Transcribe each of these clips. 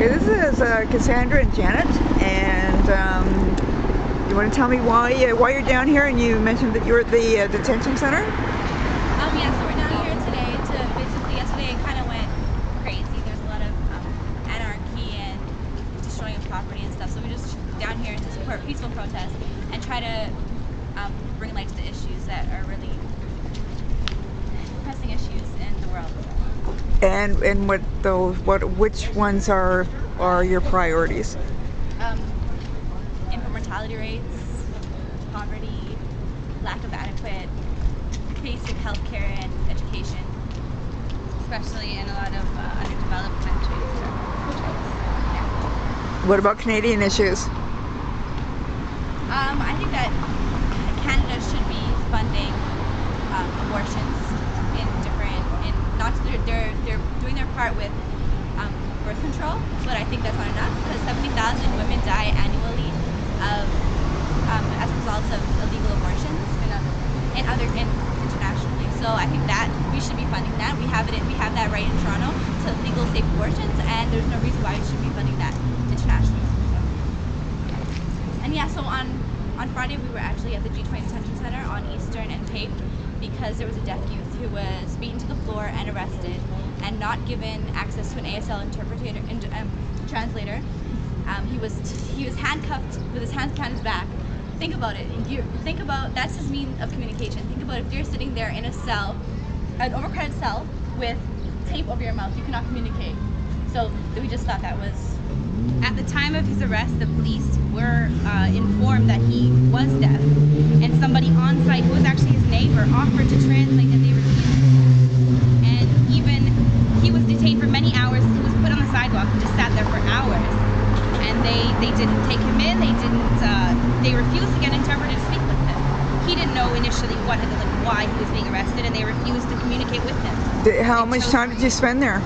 Okay, this is Cassandra and Janet, and you want to tell me why you're down here? And you mentioned that you're at the detention center. Yeah, so we're down here today to basically, yesterday it kind of went crazy. There's a lot of anarchy and destroying of property and stuff. So we're just down here to support peaceful protests and try to bring light to the issues that are really pressing issues in the world. And which ones are your priorities? Infant mortality rates, poverty, lack of adequate basic health care and education, especially in a lot of underdeveloped countries. Yeah. What about Canadian issues? I think that Canada should be funding abortions they're doing their part with birth control, but I think that's not enough because 70,000 women die annually as a result of illegal abortions and internationally. So I think that we should be funding that. We have that right in Toronto to legal safe abortions, and there's no reason why we should be funding that internationally. And yeah, so on Friday we were actually at the G20 Detention Center on Eastern and Pape because there was a deaf youth who was beaten to the floor and arrested and not given access to an ASL translator. He was handcuffed with his hands behind his back. Think about it. Think about that's his means of communication. Think about if you're sitting there in a cell, an overcrowded cell with tape over your mouth, you cannot communicate. So we just thought that was. At the time of his arrest, the police were informed that he was deaf, and somebody on site, who was actually his neighbor, offered to translate, and they refused. And even he was detained for many hours. He was put on the sidewalk and just sat there for hours. And they didn't take him in. They refused to get an interpreter to speak with him. He didn't know initially why he was being arrested, and they refused to communicate with him. How much time did you spend there?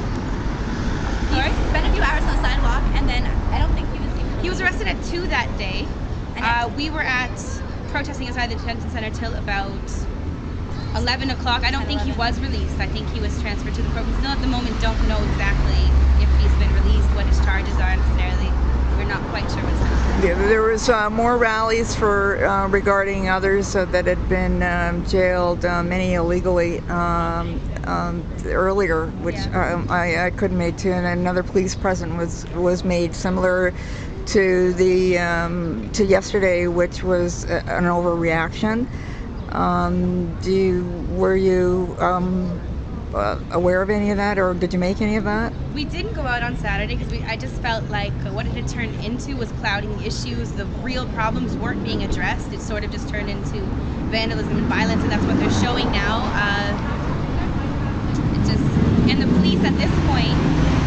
Sorry? Spent a few hours on the sidewalk, and then I don't think he was arrested at 2 that day. We were protesting inside the detention center till about 11 o'clock. I don't think he was released. I think he was transferred to the program. Still at the moment don't know exactly if he's been released, what his charges are necessarily. We're not quite sure what's happening. Yeah, there was more rallies regarding others that had been jailed, many illegally earlier, which I couldn't make too, and another police presence was made similar to to yesterday, which was an overreaction. Were you aware of any of that, or did you make any of that? We didn't go out on Saturday because I just felt like what it had turned into was clouding issues. The real problems weren't being addressed. It sort of just turned into vandalism and violence, and that's what they're showing now. And the police at this point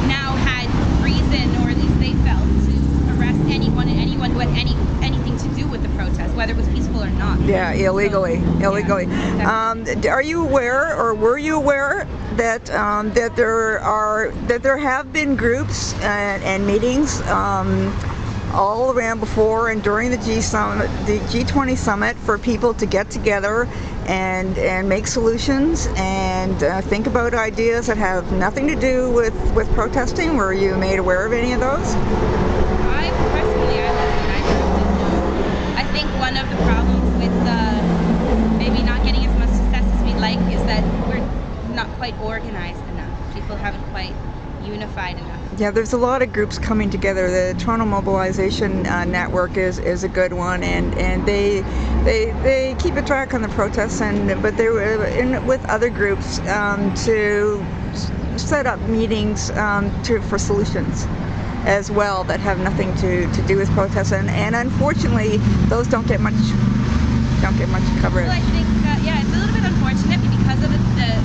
now had reason, or at least they felt, to arrest anyone who had anything to do with the protest, whether it was peaceful or not. Yeah, illegally. Yeah, are you aware, or were you aware that there have been groups and meetings all around before and during the G20 summit for people to get together and make solutions and think about ideas that have nothing to do with protesting? Were you made aware of any of those? I think one of the problems with maybe not getting as much success as we'd like is that we're not quite organized enough. People haven't quite unified enough. Yeah, there's a lot of groups coming together. The Toronto Mobilization Network is a good one, and they keep a track on the protests, but they were with other groups to set up meetings for solutions as well that have nothing to do with protests, and unfortunately those don't get much coverage. Well, I think it's a little bit unfortunate because of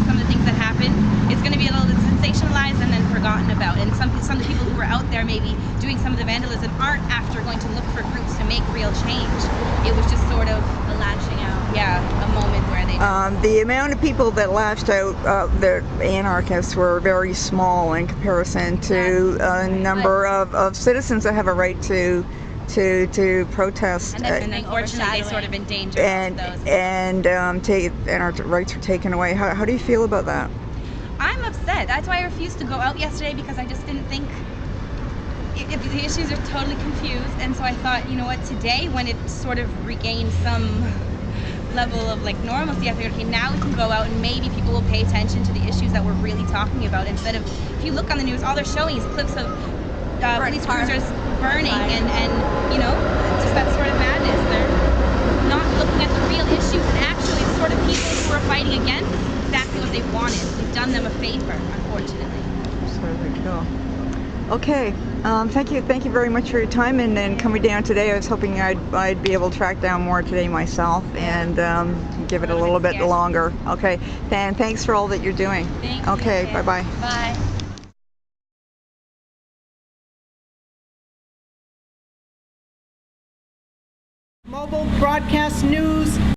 some of the things that happen. It's going to be a little bit sensationalized and then forgotten about, and some of the people who were out there maybe doing some of the vandalism aren't after going to look for groups to make real change. It was just sort of a lashing out. Yeah, a moment where they the amount of people that lashed out, the anarchists, were very small in comparison to a number of citizens that have a right to protest. And unfortunately they sort of endanger those. And our rights were taken away. How do you feel about that? I'm upset. That's why I refused to go out yesterday, because I just didn't think the issues are totally confused, and so I thought, you know what, today when it sort of regained some level of like normalcy, I figured, okay, now we can go out and maybe people will pay attention to the issues that we're really talking about, instead of, if you look on the news, all they're showing is clips of police cruisers burning and you know, it's just that sort of madness. They're not looking at the real issues, and actually the sort of people who are fighting against exactly what they wanted. We've done them a favor, unfortunately. Absolutely cool. Okay, thank you very much for your time and coming down today. I was hoping I'd be able to track down more today myself and give it a little bit longer. Okay, and thanks for all that you're doing. Thank you. Okay, bye-bye. Bye. Mobile Broadcast News.